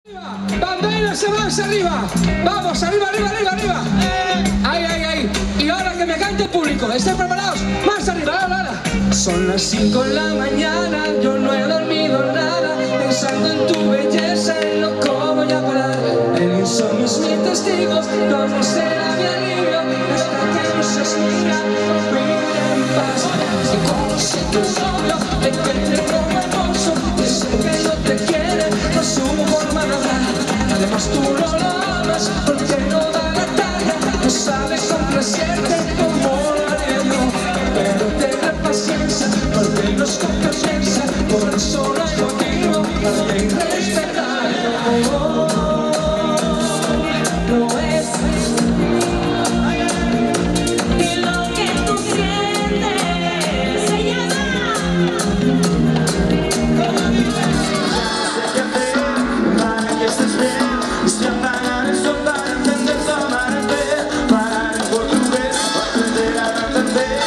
Banderas, avance arriba. Vamos, arriba, arriba, arriba, arriba. Ahí, ahí, ahí. Y ahora que me cante el público. ¿Estén preparados? Más arriba, ahora, ahora. Son las 5 de la mañana, yo no he dormido nada, pensando en tu belleza y no cómo voy a parar. El insomnio es mi testigo, todo será mi alivio, hasta que no seas mía, vive en paz. Y cuando siento solo, de que te como hermoso, dice que no te quiere, no su forma de hablar. Además tú no lo amas, porque no da la talla, no sabes complacerte como lo haría yo. Pero ten paciencia, porque no es confianza, por eso no hay motivo para irrespetar. No es y lo que tú sientes se llama. Sé que hacer para que estés bien, si apagar el sol para entender tu amarte, parar en portugués, aprender a entender.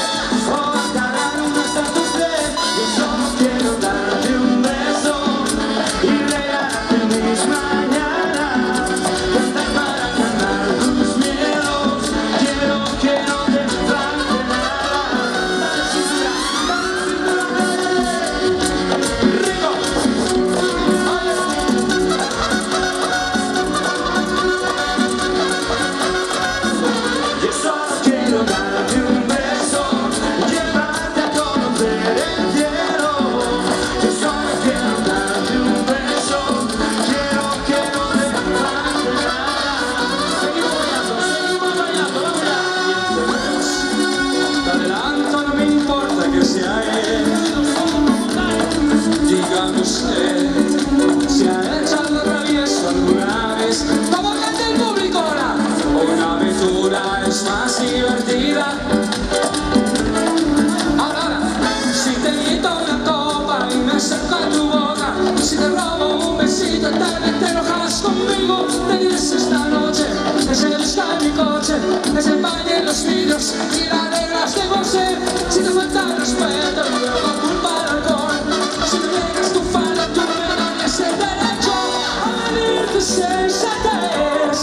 Dígame usted, ¿se ha echado travieso alguna vez? ¿Cómo canta el público ahora? Una aventura es más divertida. Ahora, si te invito a una copa y me acerco a tu boca, si te robo un besito tal vez te enojas conmigo. Te dices esta noche, que se busca en mi coche, que se empañen los vidrios y las reglas de José. Si te falta el respeto y luego culpa al alcohol, si me niegas tu falda, tú me darías el derecho a medir tu sensatez,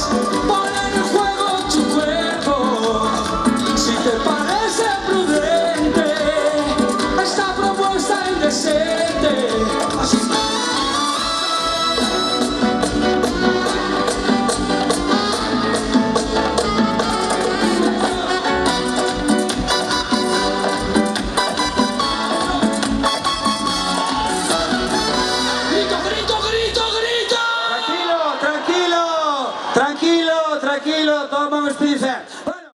poner en juego tu cuerpo. Si te parece prudente esta propuesta indecente, así Tranquilo, tranquilo, todos vamos a